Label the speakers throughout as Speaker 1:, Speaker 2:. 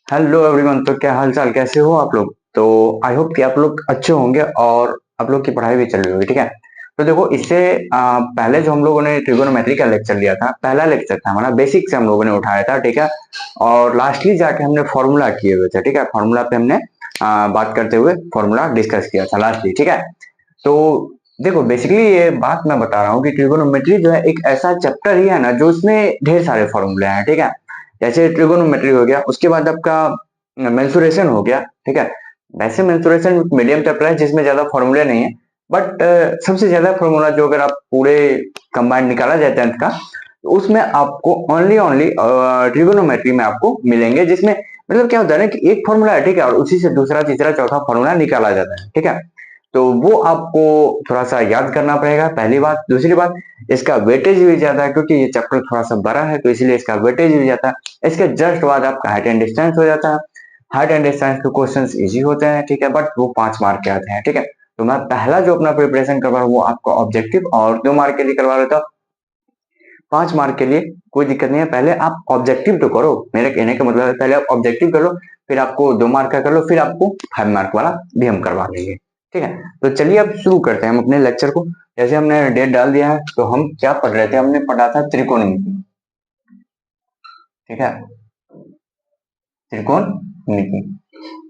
Speaker 1: Hello everyone. तो क्या हाल चाल, कैसे हो आप लोग? तो आई होप कि आप लोग अच्छे होंगे और आप लोग की पढ़ाई भी चल रही होगी। ठीक है। तो देखो, इससे पहले जो हम लोगों ने ट्रिगोनोमेट्री का लेक्चर लिया था, पहला लेक्चर था हमारा, बेसिक से हम लोगों ने उठाया था। ठीक है। और लास्टली जाके हमने फॉर्मूला किए हुए थे। ठीक है। फॉर्मूला पे हमने बात करते हुए फॉर्मूला डिस्कस किया था लास्टली। ठीक है। तो देखो, बेसिकली ये बात मैं बता रहा हूँ कि ट्रिगोनोमेट्री जो है एक ऐसा चैप्टर ही है ना, जो इसमें ढेर सारे फॉर्मूले हैं। ठीक है। जैसे ट्रिगोनोमेट्री हो गया, उसके बाद आपका मेंसुरेशन हो गया। ठीक है। वैसे मेंसुरेशन मीडियम चैप्टर है जिसमें ज्यादा फॉर्मूले नहीं है, बट सबसे ज्यादा फॉर्मूला जो अगर आप पूरे कंबाइंड निकाला जाए 10th का, तो उसमें आपको ओनली ओनली ट्रिगोनोमेट्री में आपको मिलेंगे, जिसमें मतलब क्या होता है ना कि एक फॉर्मूला है। ठीक है। और उसी से दूसरा तीसरा चौथा फॉर्मूला निकाला जाता है। ठीक है। तो वो आपको थोड़ा सा याद करना पड़ेगा, पहली बात। दूसरी बात, इसका वेटेज भी ज्यादा है क्योंकि ये चैप्टर थोड़ा सा बड़ा है, तो इसलिए इसका वेटेज भी ज्यादा है। इसके जस्ट बाद आपका हाइट एंड डिस्टेंस हो जाता है। हाइट एंड डिस्टेंस के क्वेश्चंस इजी होते हैं। ठीक है। बट वो 5 मार्क के आते हैं। ठीक है। तो मैं पहला जो अपना प्रिपरेशन करवा रहा हूँ वो आपको ऑब्जेक्टिव और 2 मार्क के लिए करवा लेता हूँ। 5 मार्क के लिए कोई दिक्कत नहीं है। पहले आप ऑब्जेक्टिव तो करो, मेरे कहने का मतलब है पहले आप ऑब्जेक्टिव कर लो, फिर आपको 2 मार्क का कर लो, फिर आपको 5 मार्क वाला भी हम करवा देंगे। ठीक है। तो चलिए अब शुरू करते हैं हम अपने लेक्चर को। जैसे हमने डेट डाल दिया है, तो हम क्या पढ़ रहे थे? हमने पढ़ा था त्रिकोणमिति। ठीक है। त्रिकोणमिति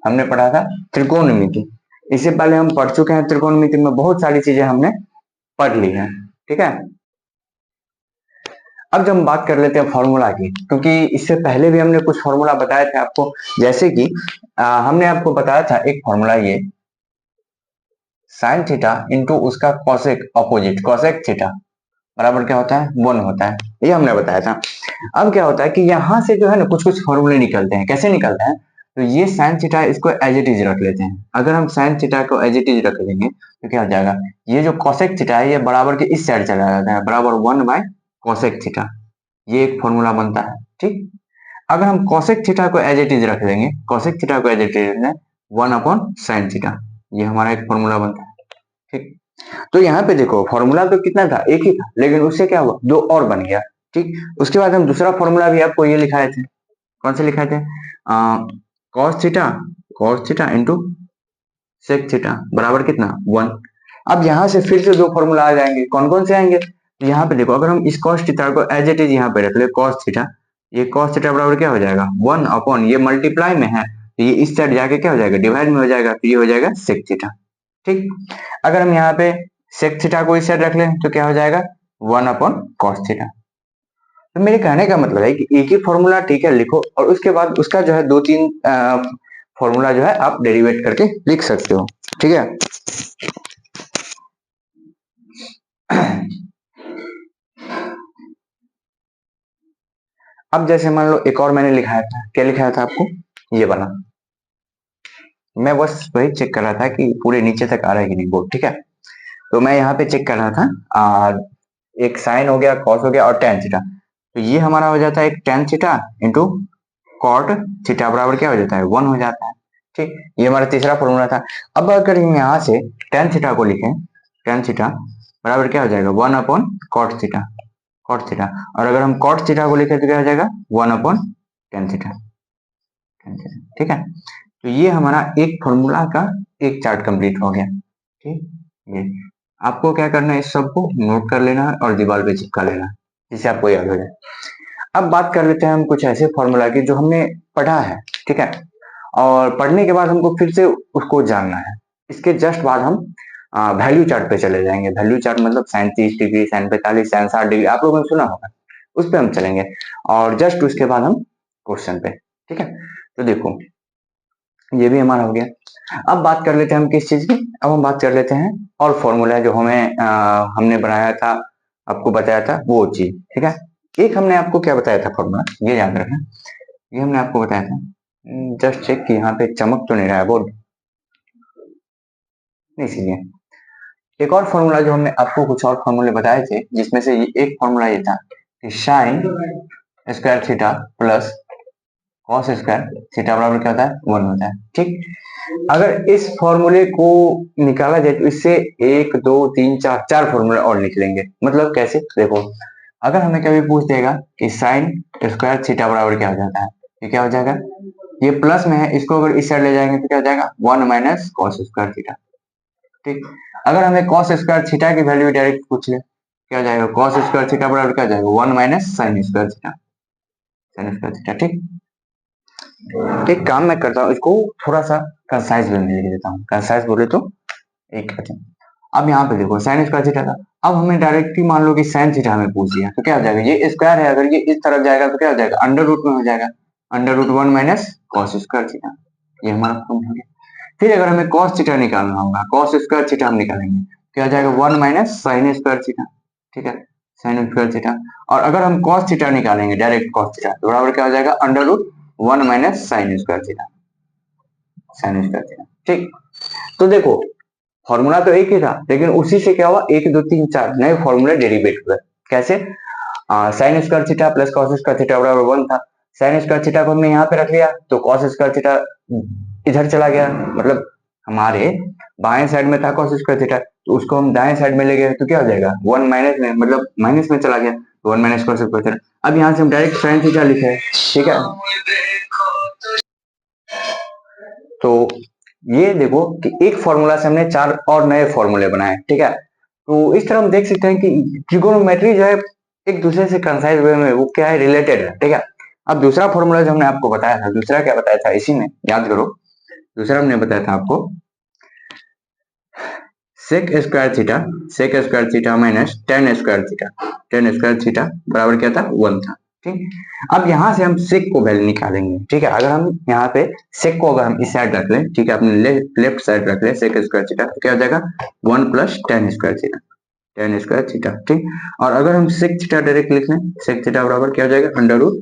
Speaker 1: हमने पढ़ा था। त्रिकोणमिति इससे पहले हम पढ़ चुके हैं। त्रिकोणमिति में बहुत सारी चीजें हमने पढ़ ली है। ठीक है। अब जब हम बात कर लेते हैं फॉर्मूला की, क्योंकि इससे पहले भी हमने कुछ फॉर्मूला बताए थे आपको। जैसे कि हमने आपको बताया था एक फॉर्मूला, ये साइन थीटा इंटू उसका कॉसेक अपोजिट, कॉसेक थीटा बराबर क्या होता है? 1 होता है। ये हमने बताया था। अब क्या होता है कि यहाँ से जो है ना कुछ कुछ फॉर्मूले निकलते हैं। कैसे निकलते हैं? तो ये साइन थीटा, इसको एज इट इज रख लेते हैं। अगर हम साइन थीटा को एज इट इज रख लेंगे तो क्या हो जाएगा? ये जो कॉसेक थीटा है ये बराबर के इस साइड चला जाता है, बराबर 1/कॉसेक थीटा। ये एक फॉर्मूला बनता है। ठीक। अगर हम cosec थीटा को एज इट इज रख देंगे, cosec थीटा को एज इट इज रख दें, 1/sin थीटा, ये हमारा एक फॉर्मूला बनता है। ठीक। तो यहाँ पे देखो, फॉर्मूला तो कितना था? एक ही था, लेकिन उससे क्या हुआ? दो और बन गया। ठीक। उसके बाद हम दूसरा फॉर्मूला भी आपको ये लिखाए थे। कौन से लिखाए थे? cos theta into sec theta बराबर कितना? 1। अब यहाँ से फिर से दो फॉर्मूला आ जाएंगे। कौन कौन से आएंगे? तो यहाँ पे देखो, अगर हम इस cos थीटा को एज इट इज यहाँ पे रख ले, cos थीटा, ये cos थीटा बराबर क्या हो जाएगा? 1/, ये मल्टीप्लाई में है तो ये इस साइड जाके क्या हो जाएगा? डिवाइड में हो जाएगा, तो ये हो जाएगा sec थीटा। ठीक। अगर हम यहाँ पे sec थीटा को इस साइड रख लें तो क्या हो जाएगा? 1/cos theta. तो मेरे कहने का मतलब है कि एक ही फॉर्मूला ठीक है लिखो, और उसके बाद उसका जो है 2-3 फॉर्मूला जो है आप डेरिवेट करके लिख सकते हो। ठीक है। अब जैसे मान लो एक और मैंने लिखाया था, क्या लिखाया था आपको? ये वाला। मैं बस वही चेक कर रहा था कि पूरे नीचे तक आ रहा है कि नहीं बोर्ड। ठीक है। तो मैं यहाँ पे चेक कर रहा था। एक साइन हो गया, कॉस हो गया और टेन थीटा। तो ये हमारा हो जाता है एक tan theta into cot theta बराबर क्या हो जाता है? 1 हो जाता है। ठीक। ये हमारा तीसरा फॉर्मूला था। अब अगर हम यहाँ से टेन थीटा को लिखें, टेन थीटा बराबर क्या हो जाएगा? 1/कॉट थीटा, कॉट थीटा। और अगर हम कॉट थीटा को लिखें तो क्या हो जाएगा? 1/टेन थीटा। ठीक है। तो ये हमारा एक फॉर्मूला का एक चार्ट कंप्लीट हो गया। ठीक। ये आपको क्या करना है? इस सबको नोट कर लेना है और दीवार पे चिपका लेना है, जिससे आपको याद हो जाए। अब बात कर लेते हैं हम कुछ ऐसे फॉर्मूला की जो हमने पढ़ा है। ठीक है। और पढ़ने के बाद हमको फिर से उसको जानना है। इसके जस्ट बाद हम वैल्यू चार्ट पे चले जाएंगे। वैल्यू चार्ट मतलब sine 30 degree, sine 45, sine 60 degree, आप लोगों ने सुना होगा। उस पर हम चलेंगे और जस्ट उसके बाद हम क्वेश्चन पे। ठीक है। तो देखो, ये भी हमारा हो गया। अब बात कर लेते हैं हम किस चीज की? अब हम बात कर लेते हैं और फॉर्मूला जो हमने बनाया था, आपको बताया था वो चीज। ठीक है। एक हमने आपको क्या बताया था फॉर्मूला, ये याद रखना। ये हमने आपको बताया था, जस्ट चेक कि यहाँ पे चमक तो नहीं रहा है बोर्ड, इसीलिए। एक और फॉर्मूला जो हमने आपको कुछ और फॉर्मूले बताए थे, जिसमें से एक फॉर्मूला ये था कि sign square theta plus cos square theta बराबर क्या होता है? 1 होता है। ठीक। अगर इस फॉर्मूले को निकाला जाए तो इससे 1 2 3 4 4 फॉर्मूले और निकलेंगे। मतलब कैसे? देखो, अगर हमें कभी पूछ देगा कि साइन स्क्वायर थीटा बराबर क्या हो जाता है, ये क्या हो जाएगा? ये प्लस में है, इसको अगर इस साइड ले जाएंगे तो क्या हो जाएगा 1 माइनस कॉस स्क्वायर थीटा। ठीक, अगर हमें कॉस स्क्वायर थीटा की वैल्यू डायरेक्ट पूछ ले क्या हो जाएगा, कॉस स्क्वायर थीटा बराबर क्या हो जाएगा 1 minus sine square theta, sine square theta. ठीक, एक काम मैं करता हूँ, इसको थोड़ा सा कंसाइज में लिख देता हूँ, कंसाइज बोले तो एक सेकंड। अब यहाँ पे देखो साइन स्क्वायर थीटा था, अब हमें डायरेक्टली मान लो कि साइन थीटा हमें पूछ दिया तो क्या हो जाएगा, ये स्क्वायर है, अगर ये इस तरफ जाएगा तो क्या हो जाएगा अंडर रूट में हो जाएगा, under root 1 minus cos square theta, ये हमारा फॉर्म हो गया। फिर अगर हमें कॉस थीटा निकालना होगा, कॉस स्क्वायर थीटा हम निकालेंगे, क्या हो जाएगा 1 माइनस साइन स्क्वायर थीटा। ठीक है, साइन स्क्वायर थीटा। और अगर हम कॉस थीटा निकालेंगे डायरेक्ट कॉस थीटा तो बराबर क्या हो जाएगा under root 1 minus sine square theta, sine square theta. ठीक, तो देखो फॉर्मूला तो एक ही था, लेकिन उसी से क्या हुआ 1 2 3 4 नए फॉर्मूले डेरिवेट हुए। कैसे, sign square theta plus cos square theta बराबर 1 था, साइन स्क्वायर थीटा को हमने यहाँ पे रख लिया तो कॉस स्क्वायर थीटा इधर चला गया, मतलब हमारे बाएं साइड में था कॉस स्क्वायर थीटा, तो उसको हम दाएं साइड में ले गए तो क्या हो जाएगा 1 माइनस में, मतलब माइनस में चला गया, 1 माइनस कॉस स्क्वायर थीटा। अब यहाँ से हम डायरेक्ट साइन थीटा लिखे हैं। ठीक है, तो ये देखो कि एक फॉर्मूला से हमने 4 और नए फॉर्मूले बनाए। ठीक है, तो इस तरह हम देख सकते हैं कि ट्रिगोनोमेट्री जो है एक दूसरे से कंसाइज वे में वो क्या है रिलेटेड है। ठीक है, अब दूसरा फॉर्मूला जो हमने आपको बताया था, दूसरा क्या बताया था इसी में याद करो, दूसरा हमने बताया था आपको sec square theta, sec square theta minus tan square theta, tan square theta बराबर क्या था 1 था। ठीक, अब यहाँ से हम सेक को वैल्यू निकालेंगे। ठीक है, अगर हम यहाँ पे सेक को अगर हम इस साइड रख लें, ठीक है अपने लेफ्ट साइड रख लें सेक स्क्वायर थीटा तो क्या हो जाएगा 1 plus tan square theta, tan square theta. ठीक, और अगर हम सेक थीटा डायरेक्ट लिख लें, सेक थीटा बराबर क्या हो जाएगा under root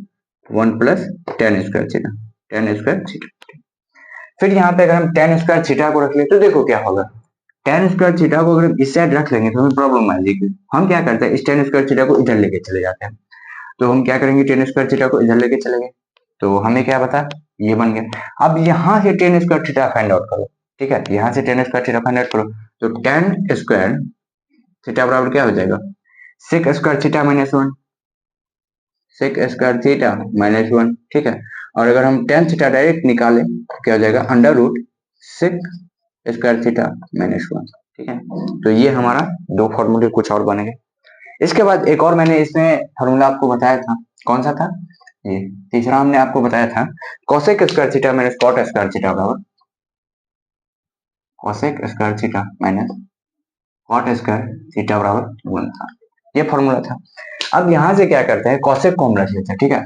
Speaker 1: 1 plus tan square theta, tan square theta. फिर यहाँ पे अगर हम टेन स्क्वायर थीटा को रख ले तो देखो क्या होगा, टेन स्क्वायर थीटा को अगर हम इस साइड रख लेंगे तो हमें प्रॉब्लम आ जाएगी। हम क्या करते हैं इस टेन स्क्वायर थीटा को इधर लेके चले जाते हैं, तो हम क्या करेंगे टेन स्क्वायर थीटा को इधर लेके चले गए तो हमें क्या बता ये बन गया। अब यहाँ से tan square theta find out करो। ठीक है, यहाँ से tan square theta find out करो तो टेन स्क्वायर थीटा बराबर क्या हो जाएगा sec square theta minus 1, sec square theta minus 1। ठीक है, और अगर हम टेन थीटा डायरेक्ट निकालें तो क्या हो जाएगा under root sec square theta minus 1। ठीक है, तो ये हमारा दो फॉर्मूले कुछ और बनेंगे। इसके बाद एक और मैंने इसमें फॉर्मूला आपको बताया था, कौन सा था ये तीसरा हमने आपको बताया था cosec square theta minus cot square theta बराबर cosec square theta minus cot square theta बराबर 1 था, ये फॉर्मूला था। अब यहाँ से क्या करते हैं कोसेक को हम रख लेते हैं। ठीक है,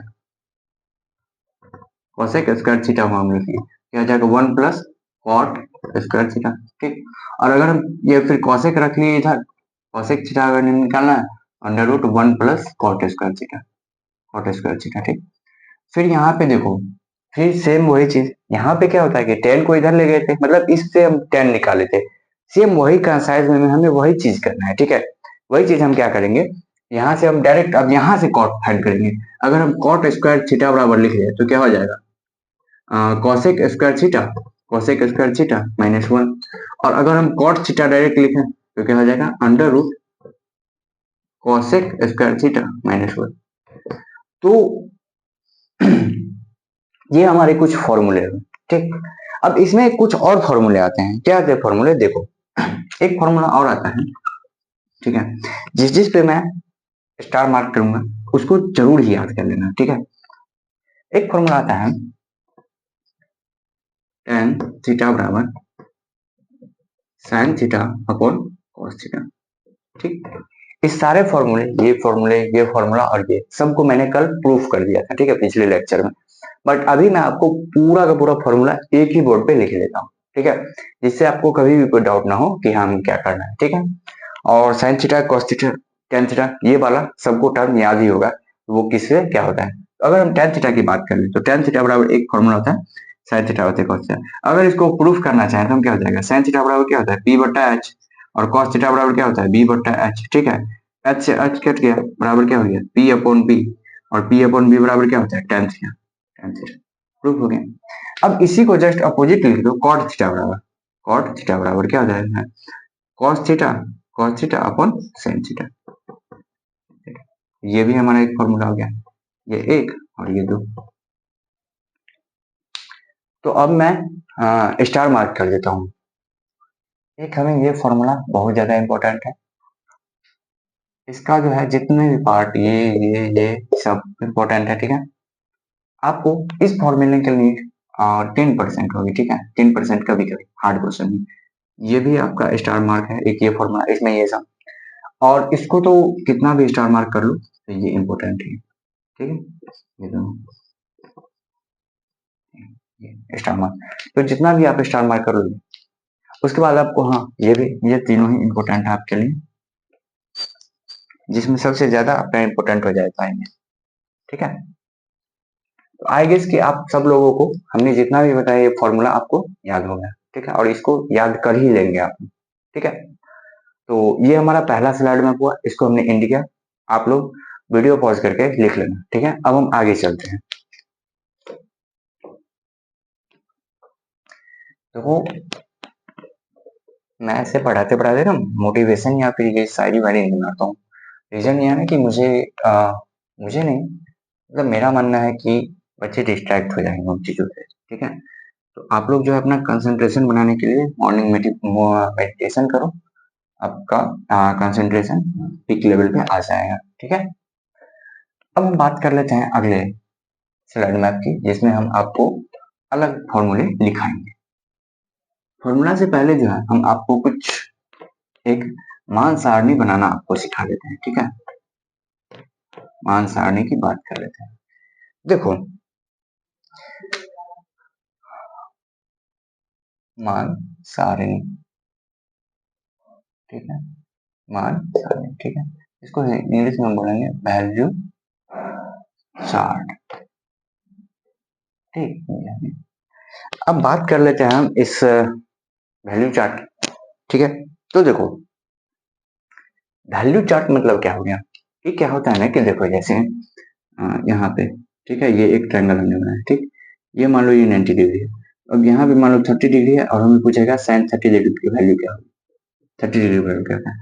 Speaker 1: कोसेक स्क्वायर थीटा को हम लिख लिए क्या हो जाएगा 1 प्लस कॉट स्क्वायर थीटा। ठीक, और अगर हम ये फिर कोसेक रख लिए इधर, कोसेक थीटा अगर निकालना है under root 1 plus cot square theta, cot square theta. ठीक, फिर यहाँ पे देखो फिर सेम वही चीज, यहाँ पे क्या होता है कि टेन को इधर ले गए थे, मतलब इससे हम टेन निकाले थे, सेम वही कंसाइज में हमें वही चीज करना है। ठीक है, वही चीज हम क्या करेंगे यहाँ से हम डायरेक्ट अब यहाँ से कॉट फाइंड करेंगे। अगर हम कॉट स्क्वायर थीटा बराबर लिख ले तो क्या हो जाएगा cosec square theta, cosec square theta minus 1, और अगर हम कॉट थीटा डायरेक्ट लिखें तो क्या हो जाएगा under root cosec square theta minus 1। तो ये हमारे कुछ फॉर्मूले हैं। ठीक, अब इसमें कुछ और फॉर्मूले आते हैं, क्या आते हैं फॉर्मूले देखो एक फॉर्मूला और आता है। ठीक है, जिस जिस पे मैं स्टार मार्क करूंगा उसको जरूर ही याद कर लेना। ठीक है, एक फॉर्मूला आता है टेन थीटा बराबर sine theta upon cos theta. ठीक, इस सारे फॉर्मूले ये फॉर्मूला और ये सबको मैंने कल प्रूफ कर दिया था। ठीक है, पिछले लेक्चर में, बट अभी मैं आपको पूरा का पूरा फॉर्मूला एक ही बोर्ड पे लिख लेता हूँ। ठीक है, जिससे आपको कभी भी कोई डाउट ना हो कि हम क्या करना है। ठीक है, और sine theta cos theta tan theta ये वाला सबको टर्म याद ही होगा वो किससे क्या होता है। अगर हम टेन थीटा की बात करें तो टेन थीटा बराबर एक फॉर्मूला होता है साइन थीटा होता है कॉस थीटा। अगर इसको प्रूफ करना चाहें तो हम क्या हो जाएगा साइन थीटा बराबर क्या होता है पी बट्टा एच, और कॉस थीटा बराबर क्या होता है बी बट्टा एच। ठीक है, एच से एच कट गया बराबर क्या हो गया पी अपॉन बी, और पी अपॉन बी बराबर क्या होता है tan theta, tan theta proof हो गया। अब इसी को जस्ट अपोजिट लिख दो कॉट थीटा बराबर, कॉट थीटा बराबर क्या हो जाएगा cos theta, cos theta upon sine theta. ये भी हमारा एक फॉर्मूला हो गया, ये एक और ये दो। तो अब मैं स्टार मार्क कर देता हूँ। एक हमें ये फॉर्मूला बहुत ज्यादा इंपॉर्टेंट है। इसका जो है जितने भी पार्ट ये सब इंपॉर्टेंट है, ठीक है। आपको इस फॉर्मूले के लिए 10% होगी, ठीक है। 10% कभी कभी हार्ड क्वेश्चन में ये भी आपका स्टार मार्क है। एक ये फॉर्मूला, इसमें ये सब, और इसको तो कितना भी स्टार मार्क कर लो तो ये इंपॉर्टेंट है, ठीक है। ये दोनों ये स्टार मार्क, तो जितना भी आप स्टार मार्क कर लो। उसके बाद आपको, हाँ, ये भी, ये तीनों ही इंपॉर्टेंट है आपके लिए, जिसमें सबसे ज्यादा आपका इंपॉर्टेंट हो जाता है, ठीक है। तो आई गेस कि आप सब लोगों को हमने जितना भी बताया ये फॉर्मूला आपको याद हो गया, ठीक है, और इसको याद कर ही लेंगे आप, ठीक है। तो ये हमारा पहला स्लाइड में हुआ, इसको हमने एंड किया। आप लोग वीडियो पॉज करके लिख लेना, ठीक है। अब हम आगे चलते हैं। देखो, मैं ऐसे पढ़ाते पढ़ाते ना मोटिवेशन या फिर ये सारी वाली नहीं बनाता हूँ। रीजन ये है ना कि मुझे नहीं, मतलब मेरा मानना है कि बच्चे डिस्ट्रैक्ट हो जाएंगे उन चीजों से, ठीक है। तो आप लोग जो है अपना कंसंट्रेशन बनाने के लिए मॉर्निंग मेडिटेशन करो, आपका कंसंट्रेशन पीक लेवल पे आ जाएगा, ठीक है। अब हम बात कर लेते हैं अगले स्लाइड में आपकी, जिसमें हम आपको अलग फॉर्मूले लिखाएंगे। फॉर्मूला से पहले जो है हम आपको कुछ एक मान सारणी बनाना आपको सिखा देते हैं, ठीक है। मान सारणी की बात कर लेते हैं। देखो, मान सारणी, ठीक है, मान सारणी, ठीक है। इसको इंग्लिश में बोलेंगे वैल्यू चार्ट, ठीक। अब बात कर लेते हैं हम इस वैल्यू चार्ट, ठीक है। तो देखो, वैल्यू चार्ट मतलब क्या हो गया? ये क्या होता है ना कि देखो, जैसे यहाँ पे, ठीक है, ये एक ट्रायंगल हमने बनाया, ठीक। ये मान लो ये 90 डिग्री है। अब यहाँ पे मान लो 30 डिग्री है, और हमें पूछेगा साइन 30 डिग्री की वैल्यू क्या होगी, 30 डिग्री की वैल्यू क्या है।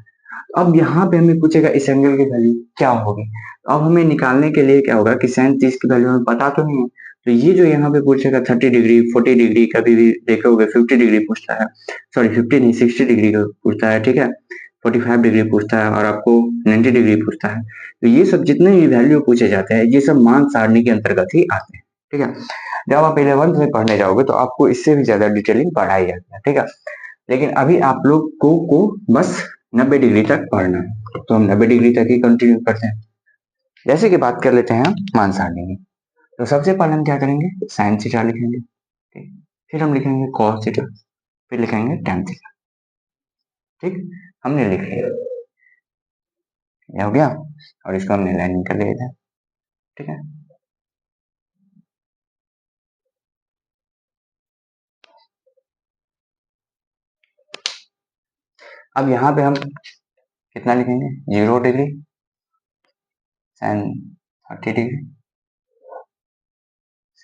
Speaker 1: अब यहाँ पे हमें पूछेगा इस एंगल की वैल्यू क्या होगी। अब हमें निकालने के लिए क्या होगा कि साइन 30 की वैल्यू हमें पता तो नहीं है, तो ये जो यहाँ पे पूछेगा 30 डिग्री, 40 डिग्री, कभी भी देखोगे 50 डिग्री पूछता है, सॉरी 50 नहीं 60 डिग्री का पूछता है, ठीक है, 45 डिग्री पूछता है, और आपको 90 डिग्री पूछता है। तो ये सब जितने भी वैल्यू पूछे जाते हैं ये सब मान सारणी के अंतर्गत ही आते हैं, ठीक है। जब आप 11th में पढ़ने जाओगे तो आपको इससे भी ज्यादा डिटेलिंग पढ़ाई जाती है, ठीक है। लेकिन अभी आप लोग को बस 90 डिग्री तक पढ़ना है, तो हम 90 डिग्री तक ही कंटिन्यू करते हैं। जैसे कि बात कर लेते हैं हम मान सारणी की, तो सबसे पहले हम क्या करेंगे, साइन थीटा लिखेंगे, ठीक। फिर हम लिखेंगे कॉस थीटा, फिर लिखेंगे टैन थीटा, ठीक। हमने लिख लिया, ये हो गया, और इसको हमने लाइनिंग कर लिया था, ठीक है। अब यहाँ पे हम कितना लिखेंगे, 0 degree, sine 30 degree,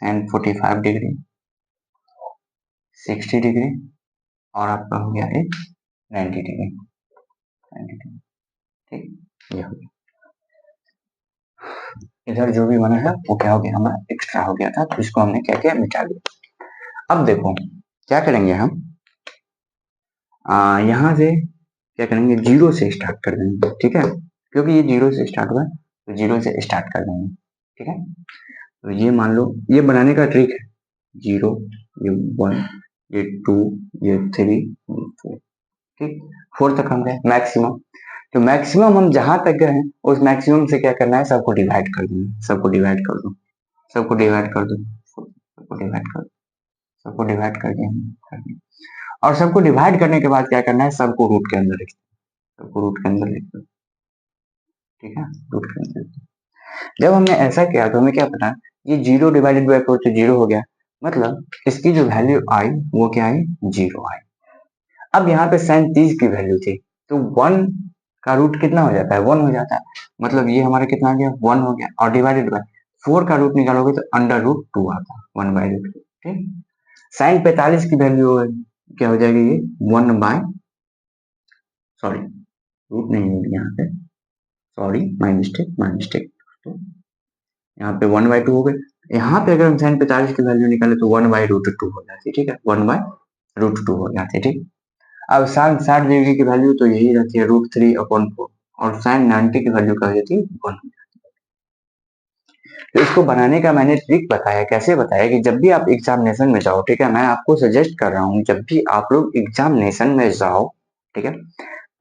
Speaker 1: sine 45 degree, 60 degree, और आपका हो गया एक 90 डिग्री, 90 डिग्री, ठीक। ये हो गया, इधर जो भी बना है वो क्या हो गया, हमारा एक्स्ट्रा हो गया था, तो इसको हमने क्या किया, मिटा दिया। अब देखो क्या करेंगे हम, यहाँ से क्या करेंगे, 0 से स्टार्ट कर देंगे, ठीक है, क्योंकि ये 0 से स्टार्ट हुआ है तो 0 से स्टार्ट कर देंगे, ठीक है। तो ये मान लो, ये बनाने का ट्रिक है, 0, ये 1, ये 2, ये 3, ये 4, ठीक। 4 तक हम गए मैक्सिमम। तो मैक्सिमम हम जहां तक गए हैं उस मैक्सिमम से क्या करना है, सबको डिवाइड कर देना, सबको डिवाइड कर दो, सबको डिवाइड कर दो, सबको डिवाइड कर दो, सबको डिवाइड कर दिया, और सबको डिवाइड करने के बाद क्या करना है, सबको रूट के अंदर लिख दो, सबको रूट के अंदर लिख दो, ठीक है, रूट के अंदर। जब हमने ऐसा किया तो हमें क्या पता, ये 0 डिवाइडेड बाई 4 तो 0 हो गया, मतलब इसकी जो वैल्यू आई वो क्या आई, 0 आई। अब यहाँ पे साइन 30 की वैल्यू थी, तो 1 का रूट कितना हो जाता है, 1 हो जाता है, मतलब ये हमारा कितना आ गया, 1 हो गया, और डिवाइडेड बाय 4 का रूट निकालोगे तो अंडर रूट 2 आता है, 1 बाई रूट 2, ठीक। साइन 45 की वैल्यू क्या हो जाएगी, ये 1 बाय, सॉरी रूट नहीं होगी यहाँ पे, सॉरी माई मिस्टेक, तो यहाँ पे 1 बाई 2 हो गए, यहाँ पे अगर हम साइन 45 की वैल्यू निकाले तो 1/√2 हो जाती है, ठीक है, 1/√2 हो जाती है, ठीक। अब साइन 60 डिग्री की वैल्यू तो यही रहती है √3/4 और साइन 90 की वैल्यू क्या हो जाती है 1। तो इसको बनाने का मैंने ट्रिक बताया, कैसे बताया कि जब भी आप एग्जामिनेशन में जाओ, ठीक है, मैं आपको सजेस्ट कर रहा हूँ जब भी आप लोग एग्जामिनेशन में जाओ, ठीक है,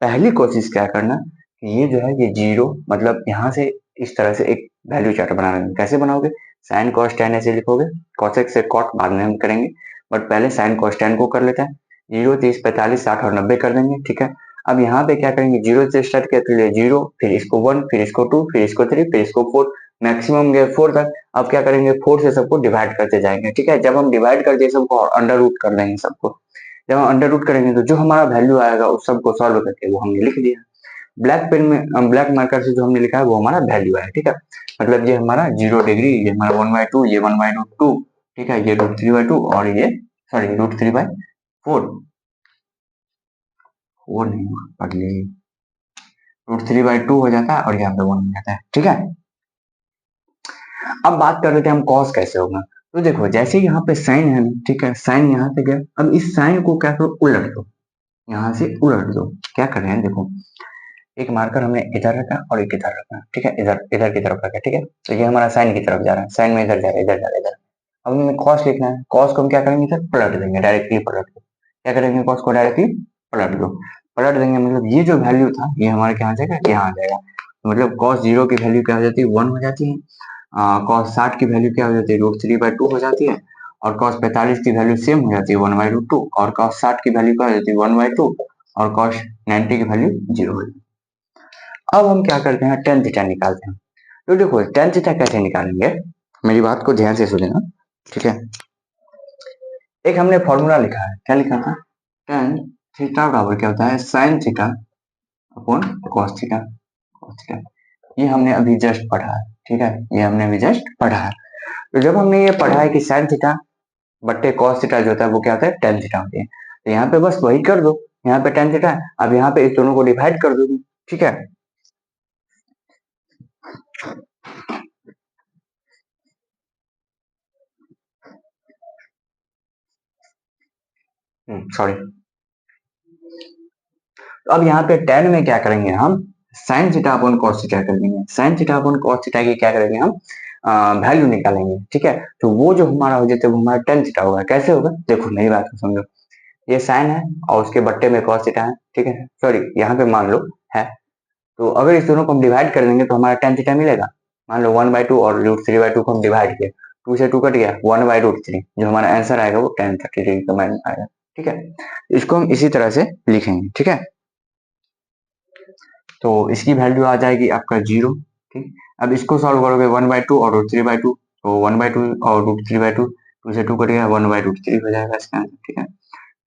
Speaker 1: पहली कोशिश क्या करना कि ये जो है ये जीरो मतलब यहाँ से इस तरह से एक वैल्यू चार्ट बनाना। कैसे बनाओगे, साइन कॉस टेन ऐसे लिखोगे, कॉसेक से कॉट बाद में हम करेंगे, बट पहले साइन कॉस टेन को कर लेते हैं। 0, 30, 45, 60 और 90 कर देंगे, ठीक है। अब यहाँ पे क्या करेंगे, जीरो से स्टार्ट किया तो जीरो, फिर इसको 1, फिर इसको 2, फिर इसको 3, फिर इसको 4, मैक्सिमम गए 4 तक। अब क्या करेंगे, 4 से सबको डिवाइड करते जाएंगे, ठीक है। जब हम डिवाइड कर दिए सबको अंडर रूट कर देंगे सबको, जब हम अंडर रूट करेंगे तो जो हमारा वैल्यू आएगा उस सबको सॉल्व करके वो हमने लिख दिया। ब्लैक पेन में ब्लैक मार्कर से जो हमने लिखा है वो हमारा वैल्यू है, ठीक है। मतलब ये हमारा 0 डिग्री, ये हमारा 1/2, ये 1/√2, ठीक है, ये √3/2 और ये सॉरी √3/4, 4 नहीं अगले √3/2 हो जाता है और यहाँ पे 1 हो जाता है, ठीक है। अब बात कर रहे थे हम कॉस कैसे होगा। तो देखो जैसे यहाँ पे साइन है, ठीक है, साइन यहाँ पे गया, अब इस साइन को क्या करो, उलट दो, यहाँ से उलट दो। क्या कर रहे हैं देखो, एक मार्कर हमने इधर रखा और एक इधर रखा, ठीक है, इधर इधर की तरफ रखा, ठीक है। तो ये हमारा साइन की तरफ जा रहा है, साइन में इधर जा रहा है, इधर जा रहा है, इधर। अब हमें कॉस लिखना है, कॉस को हम क्या करेंगे, इधर पलट देंगे, डायरेक्टली पलट दो। क्या करेंगे, कॉस को डायरेक्टली पलट दो। पलट देंगे मतलब ये जो वैल्यू था ये हमारे क्या आ जाएगा, यहाँ आ जाएगा। मतलब कॉस 0 की वैल्यू क्या हो जाती है, 1 हो जाती है। कॉस 60 की वैल्यू क्या हो जाती है, √3/2 हो जाती है। और कॉस 45 की वैल्यू सेम हो जाती है 1/√2, और कॉस 60 की वैल्यू क्या हो जाती है 1/2, और कॉस 90 की वैल्यू 0 हो जाती है। अब हम क्या करते हैं, टेन थीटा निकालते हैं। तो देखो टेन थीटा कैसे निकालेंगे, मेरी बात को ध्यान से सुनेना, ठीक है। एक हमने फॉर्मूला लिखा है, क्या लिखा था, टेन थीटा बराबर क्या होता है, sine theta upon cos theta, cos theta. ये हमने अभी जस्ट पढ़ा है, ठीक है, ये हमने अभी जस्ट पढ़ा है। तो जब हमने ये पढ़ा है कि साइन थीटा बट्टे कॉस थीटा जो होता है वो क्या होता है, टेन थीटा होती है। तो यहाँ पे बस वही कर दो, यहाँ पे टेन थीटा है, अब यहाँ पे इस दोनों को डिवाइड कर दोगे, ठीक है। सॉरी। तो अब यहाँ पे टेन में क्या करेंगे हम, sine theta upon cos theta कर देंगे। Sine theta upon cos theta की क्या करेंगे हम, वैल्यू निकालेंगे, ठीक है। तो वो जो हमारा हो जाता है वो हमारा टेन थीटा होगा। कैसे होगा, देखो मेरी बात को समझो, ये साइन है और उसके बट्टे में कॉस थीटा है, ठीक है, सॉरी यहाँ पे मान लो है। तो अगर इस दोनों को हम डिवाइड कर देंगे तो हमारा टेन थीटा मिलेगा। मान लो 1/2 और √3/2 को हम डिवाइड किए, 2 से 2 कट गया, 1/√3, जो हमारा आंसर आएगा वो टेन 30 डिग्री का मान आएगा, ठीक है। इसको हम इसी तरह से लिखेंगे, ठीक है। तो इसकी वैल्यू आ जाएगी आपका 0, ठीक। अब इसको सॉल्व करोगे 1/2 और √3/2, तो 1/2 और √3/2, 2 से 2 कटेगा, 1/√3 हो जाएगा इसका आंसर, ठीक है।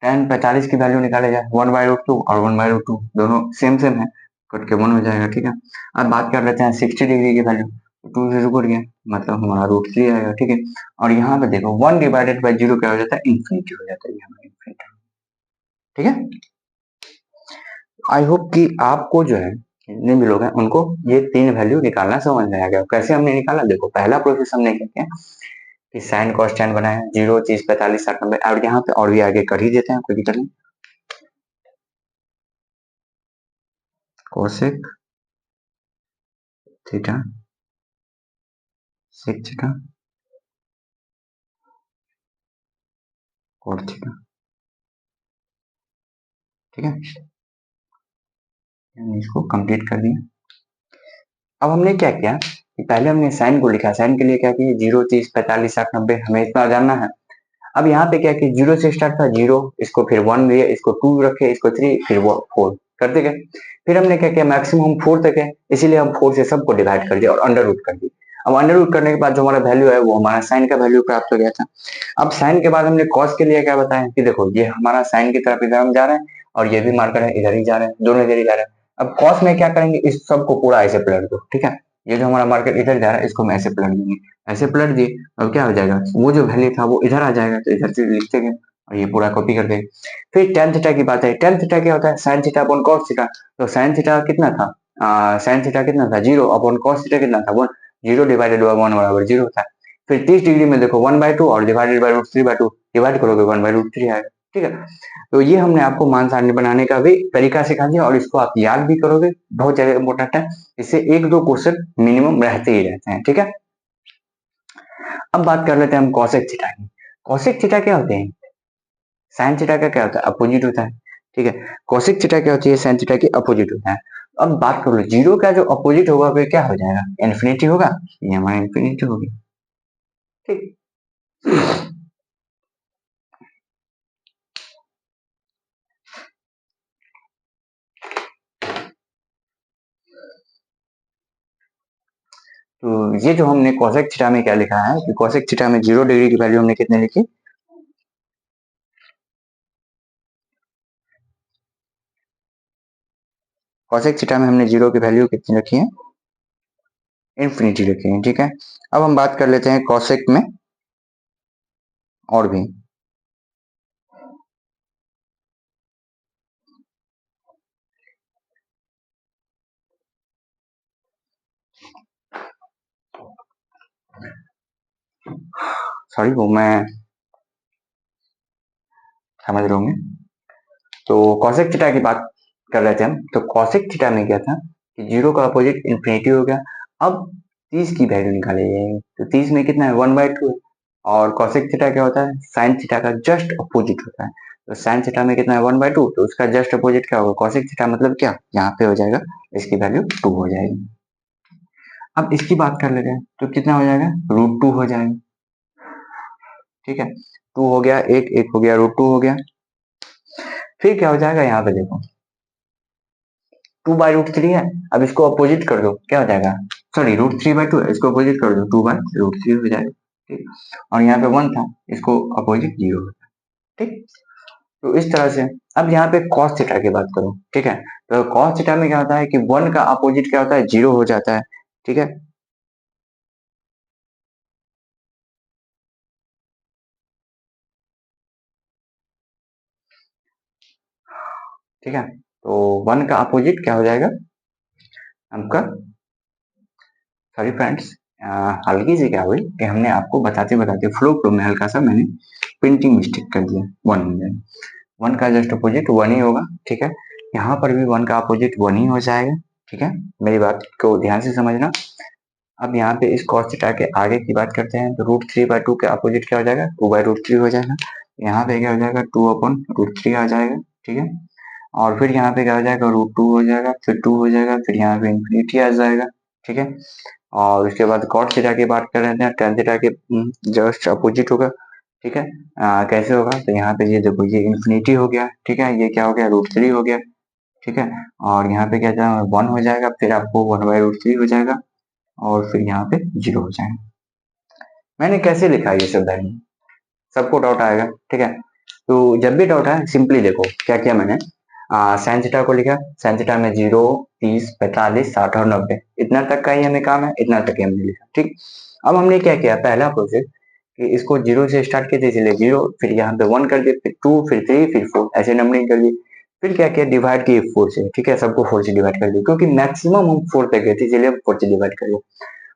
Speaker 1: tan 45 की वैल्यू निकाले जाए, 1/√2 और 1/√2 दोनों सेम सेम है, कट के 1 हो जाएगा, ठीक है। अब बात कर लेते हैं 60 डिग्री की वैल्यू, 2 से 2 कट गया, मतलब हमारा √3 आएगा, ठीक है। और यहाँ पे देखो 1/0 क्या हो जाता है, इन्फिनिटी हो जाता है, ये हमारा इन्फिनिटी, ठीक है। आई होप कि आपको जो है जितने भी लोग हैं उनको ये तीन वैल्यू निकालना समझ में आ गया। कैसे हमने निकाला, देखो पहला प्रोसेस हमने क्या किया कि साइन कॉस टेन बनाया, 0, 30, 45, 60, 90, और यहाँ पे और भी आगे कर ही देते हैं, कोई दिक्कत नहीं। Cosec theta sec theta cot theta, ठीक है, हमने इसको कंप्लीट कर दिया। अब हमने क्या किया कि पहले हमने साइन को लिखा, साइन के लिए क्या किया, 0, 30, 45, 60, 90 हमें इतना जानना है। अब यहाँ पे क्या कि 0 से स्टार्ट था, 0, इसको फिर 1 लिए, इसको 2 रखे, इसको 3, फिर 4 करते गए। फिर हमने क्या किया, मैक्सिमम 4 तक है, इसीलिए हम 4 से सबको डिवाइड कर दिया और अंडर रूट कर दिया। अब अंडर रूट करने के बाद जो हमारा वैल्यू है वो हमारा साइन का वैल्यू प्राप्त हो गया था। अब साइन के बाद हमने कॉस के लिए क्या बताया कि देखो ये हमारा साइन की तरफ इधर हम जा रहे हैं और ये भी मार्कर है इधर ही जा रहे हैं, दोनों इधर ही जा रहे हैं। अब कॉस में क्या करेंगे, इस सबको पूरा ऐसे पलट दो, ठीक है। ये जो हमारा मार्कर इधर जा रहा है इसको हम ऐसे पलट देंगे, ऐसे पलट दिए। अब क्या हो जाएगा, वो जो वैल्यू था वो इधर आ जाएगा, तो इधर से लिखते गए और ये पूरा कॉपी कर देंगे। फिर टेन थीटा की बात है, टेन थीटा क्या होता है, sine theta upon cos theta. तो साइन थीटा कितना था, साइन थीटा कितना था 0 अपॉन कॉस थीटा कितना था 1, 0 डिवाइडेड बाय 1 बराबर 0 था। फिर 30 डिग्री में देखो 1/2 और डिवाइडेड बाय √3/2 डिवाइड करोगे 1/√3 आएगा। ठीक है, तो ये हमने आपको मान सारणी बनाने का भी तरीका सिखा दिया और इसको आप याद भी करोगे, बहुत ज्यादा इंपॉर्टेंट है। इससे 1-2 क्वेश्चन मिनिमम रहते ही रहते हैं। ठीक है, अब बात कर लेते हैं हम कॉसेक थीटा की। कॉसेक थीटा क्या होते हैं? साइन थीटा का क्या होता है? अपोजिट होता है। ठीक है, कॉसेक थीटा क्या होती है? साइन थीटा की अपोजिट होता है। अब बात कर लो, जीरो का जो अपोजिट होगा फिर क्या हो जाएगा? इन्फिनिटी होगा, ये हमारा इन्फिनिटी होगी। ठीक, तो ये जो हमने कॉसेक थीटा में क्या लिखा है कि कॉसेक थीटा में 0 डिग्री की वैल्यू हमने कितने लिखी? कॉसेक थीटा में हमने 0 की वैल्यू कितनी रखी है? इन्फिनिटी रखी है। ठीक है, अब हम बात कर लेते हैं कॉसेक में और भी। सॉरी, वो मैं समझ रहे होंगे। तो कॉसेक थीटा की बात कर रहे थे हम, तो कॉसेक थीटा में क्या था कि 0 का अपोजिट इन्फिनिटी हो गया। अब 30 की वैल्यू निकाली जाएगी, तो 30 में कितना है? 1/2 है। और कॉसेक थीटा क्या होता है? साइन थीटा का जस्ट अपोजिट होता है। तो साइन थीटा में कितना है? 1/2, तो उसका जस्ट अपोजिट क्या होगा? कॉसेक थीटा मतलब क्या? यहाँ पे हो जाएगा, इसकी वैल्यू 2 हो जाएगी। अब इसकी बात कर लेते हैं, तो कितना हो जाएगा? √2 हो जाएगा। ठीक है, 2 हो गया, एक हो गया, √2 हो गया। फिर क्या हो जाएगा? यहाँ पे देखो 2/√3 है। अब इसको अपोजिट कर दो, क्या हो जाएगा? सॉरी, √3/2 है, इसको अपोजिट कर दो, 2/√3 हो जाएगा। ठीक, और यहाँ पे 1 था, इसको अपोजिट 0 हो जाएगा। ठीक, तो इस तरह से। अब यहाँ पे cos थीटा की बात करो। ठीक है, तो cos थीटा में क्या होता है कि 1 का अपोजिट क्या होता है? 0 हो जाता है। ठीक है, ठीक है, तो 1 का अपोजिट क्या हो जाएगा आपका? सॉरी फ्रेंड्स, हल्की सी क्या हुई कि हमने आपको बताते बताते फ्लो फ्लो में हल्का सा मैंने प्रिंटिंग मिस्टेक कर दिया। 1 हो जाएगा, 1 का जस्ट अपोजिट 1 ही होगा। ठीक है, यहाँ पर भी 1 का अपोजिट 1 ही हो जाएगा। ठीक है, मेरी बात को ध्यान से समझना। अब यहाँ पे इस cos थीटा के आगे की बात करते हैं, तो √3/2 के अपोजिट क्या हो जाएगा? 2/√3 हो जाएगा। यहाँ पे क्या हो जाएगा? 2/√3 आ जाएगा। ठीक है, और फिर यहाँ पे क्या हो जाएगा? √2 हो जाएगा, फिर 2 हो जाएगा, फिर यहाँ पे इन्फिनिटी आ जाएगा। ठीक है, और उसके बाद cot थीटा की बात कर रहे हैं, tan थीटा के जस्ट अपोजिट होगा। ठीक है, कैसे होगा? तो यहाँ पे ये देखो, ये इन्फिनिटी हो गया। ठीक है, ये क्या हो गया? √3 हो गया। ठीक है, और यहाँ पे क्या जाएगा? 1 हो जाएगा, फिर आपको 1/√3 हो जाएगा, और फिर यहाँ पे 0 हो जाएगा। मैंने कैसे लिखा ये सब वैल्यू? सबको डाउट आएगा। ठीक है, तो जब भी डाउट आए सिंपली देखो क्या किया मैंने। साइन थीटा को लिखा, साइन थीटा में 0, 30, 45, 60 और 90, इतना तक का ही हमें काम है, इतना तक ही हमने लिखा। ठीक, अब हमने क्या किया? पहला प्रोसेस कि इसको 0 से स्टार्ट किए थे, इसलिए 0, फिर यहाँ पे 1 कर दिए, फिर 2, फिर 3, फिर 4, ऐसे नंबरिंग कर दी। फिर क्या किया? डिवाइड किए 4 से। ठीक है, सबको 4 से डिवाइड कर दिया, क्योंकि मैक्सिमम हम 4 तक गए थे, इसलिए हम 4 से डिवाइड कर दिया।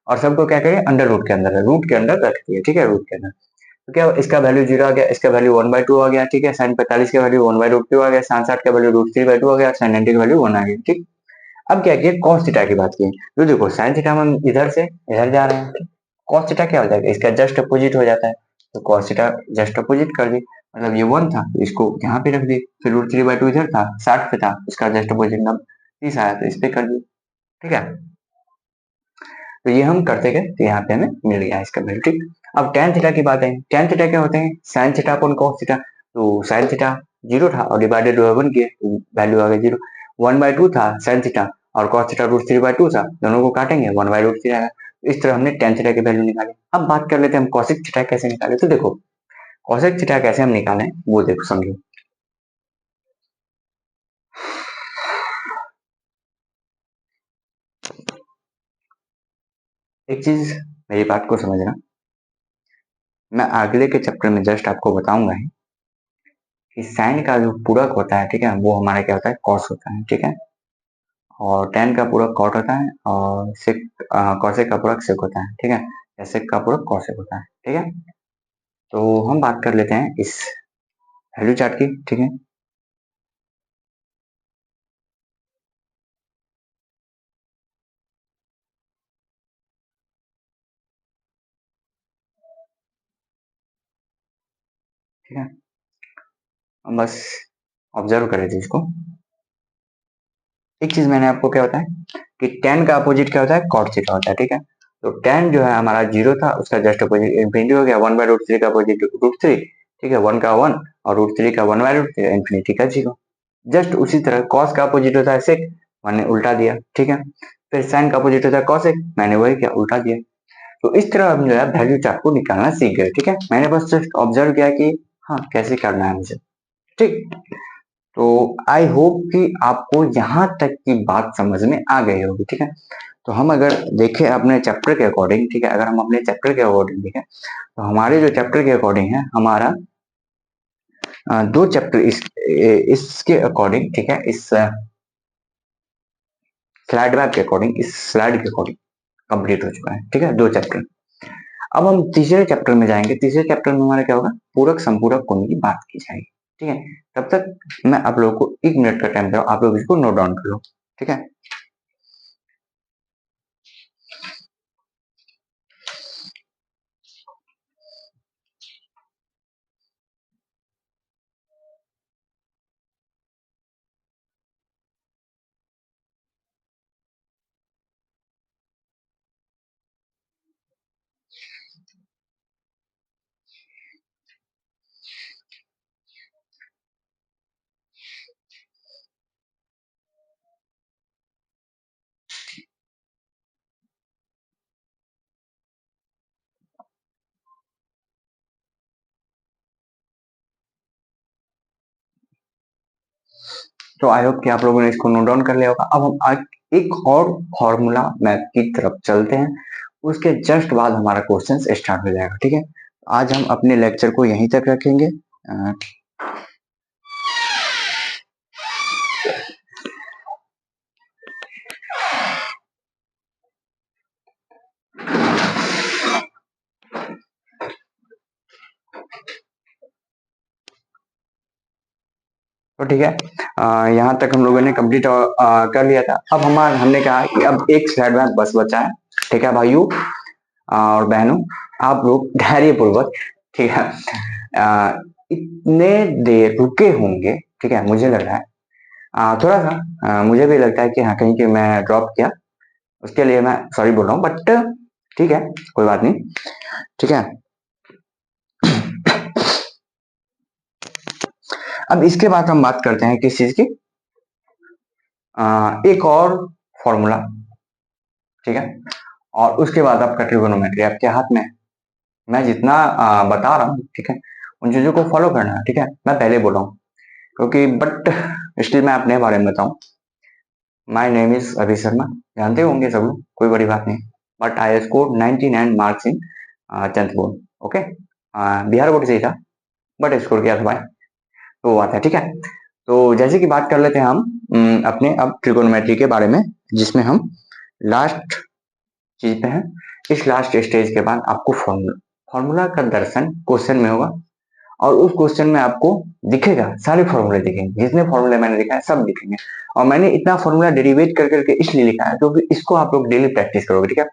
Speaker 1: और सबको क्या करें? अंडर रूट के अंदर, रूट के अंदर रख दिए। ठीक है, रूट के अंदर, तो क्या इसका वैल्यू 0 आ गया, इसका वैल्यू 1/2 आ गया। ठीक है, साइन 45 का वैल्यू 1/√2 आ गया, साइन 60 का वैल्यू √3/2 आ गया, साइन 90 का वैल्यू 1 आ गया। ठीक, अब क्या किया? cos थीटा की बात की, तो देखो साइन थीटा में हम इधर से इधर जा रहे हैं, cos थीटा क्या हो जाएगा? इसका जस्ट अपोजिट हो जाता है, तो cos थीटा जस्ट अपोजिट कर दी, मतलब ये 1 था तो इसको यहाँ पे रख दी, फिर √3/2 इधर था, 60 पे था, इसका जस्ट अपोजिट नंबर 30 आया, तो इस पे कर दी। ठीक है, तो ये हम करते गए, तो यहाँ पे हमें मिल गया इसका वैल्यू। ठीक, अब tan थीटा की बात है। tan थीटा क्या होते हैं? sin theta upon cos theta. तो sin थीटा 0 था और डिवाइडेड बाय 1 किए, वैल्यू आ गई 0। 1/2 था sin थीटा और cos थीटा √3/2 था, दोनों को काटेंगे 1/√3 आएगा। इस तरह हमने tan थीटा की वैल्यू निकाली। अब बात कर लेते हैं हम cosec थीटा कैसे निकाले। तो देखो cosec थीटा कैसे हम निकालें वो देखो, समझो। एक चीज मेरी बात को समझना, मैं अगले के चैप्टर में जस्ट आपको बताऊंगा ही कि साइन का जो पूरक होता है, ठीक है, वो हमारा क्या होता है? कॉस होता है। ठीक है, और tan का पूरक कॉट होता है और सेक कॉसेक का पूरक सेक होता है। ठीक है, एसेक का पूरा कॉसेक होता है, ठीक है। तो हम बात कर लेते हैं इस वैल्यू चार्ट की, ठीक है। ठीक है, हम बस ऑब्जर्व करें चीज को। एक चीज मैंने आपको क्या बताया कि tan का अपोजिट क्या होता है, cot थीटा होता है, ठीक है। तो tan जो है हमारा 0 था, उसका जस्ट अपोजिट इन्फिनिटी हो गया, 1/√3 का अपोजिट √3, ठीक है, 1 का 1 और √3 का 1/√3, इन्फिनिटी का 0। जस्ट उसी तरह cos का अपोजिट होता है sec, मैंने उल्टा दिया, ठीक है। फिर sin का अपोजिट होता है cosec, मैंने वही क्या उल्टा दिया। तो इस तरह हम जो है वैल्यू चार्ट को निकालना सीख गए, ठीक है। मैंने बस जस्ट ऑब्जर्व किया कि हाँ कैसे करना है मुझे, ठीक। तो आई होप कि आपको यहाँ तक की बात समझ में आ गई होगी, ठीक है। तो हम अगर देखें अपने चैप्टर के अकॉर्डिंग, ठीक है, अगर हम अपने चैप्टर के अकॉर्डिंग देखें तो हमारे जो चैप्टर के अकॉर्डिंग है, हमारा दो चैप्टर इसके अकॉर्डिंग, ठीक है, इस स्लाइड मैप के अकॉर्डिंग, इस स्लाइड के अकॉर्डिंग कंप्लीट हो चुका है, ठीक है, दो चैप्टर। अब हम तीसरे चैप्टर में जाएंगे। तीसरे चैप्टर में हमारा क्या होगा, पूरक संपूरक कोण की बात की जाएगी, ठीक है। तब तक मैं आप लोगों को 1 मिनट का टाइम दे रहा हूँ, आप लोग इसको नोट डाउन कर लो, ठीक है। तो आई होप कि आप लोगों ने इसको नोट डाउन कर लिया होगा। अब हम आज एक और फॉर्मूला मैथ की तरफ चलते हैं, उसके जस्ट बाद हमारा क्वेश्चन स्टार्ट हो जाएगा, ठीक है। आज हम अपने लेक्चर को यहीं तक रखेंगे। तो ठीक है, यहाँ तक हम लोगों ने कंप्लीट कर लिया था। अब हमने कहा कि अब एक स्लाइड में बस बचा है, ठीक है भाइयों और बहनों, आप लोग धैर्य पूर्वक, ठीक है, इतने देर रुके होंगे, ठीक है, मुझे लग रहा है थोड़ा सा मुझे भी लगता है कि हाँ कहीं कि मैं ड्रॉप किया, उसके लिए मैं सॉरी बोल रहा हूँ, बट ठीक है, कोई बात नहीं, ठीक है। अब इसके बाद हम बात करते हैं किस चीज की, एक और फॉर्मूला, ठीक है, और उसके बाद आपका ट्रिगोनोमेट्री आपके हाथ में। मैं जितना बता रहा हूँ, ठीक है, उन चीजों को फॉलो करना है, ठीक है। मैं पहले बोला हूँ क्योंकि बट स्टिल मैं अपने बारे में बताऊं। माय नेम इज अभि शर्मा, जानते होंगे सब लोग, कोई बड़ी बात नहीं, but I score 99 marks in 10th board, okay. Bihar board से ही था, बट स्कोर किया था भाई, तो वो बात है, ठीक है। तो जैसे कि बात कर लेते हैं हम अपने अब ट्रिगोनोमेट्री के बारे में, जिसमें हम लास्ट चीज पे हैं। इस लास्ट स्टेज के बाद आपको फॉर्मूला का दर्शन क्वेश्चन में होगा, और उस क्वेश्चन में आपको दिखेगा, सारे फॉर्मूले दिखेंगे, जितने फॉर्मूले मैंने लिखा है सब दिखेंगे। और मैंने इतना फॉर्मूला डेरिवेट कर करके इसलिए लिखा है क्योंकि इसको आप लोग डेली प्रैक्टिस करोगे, ठीक है।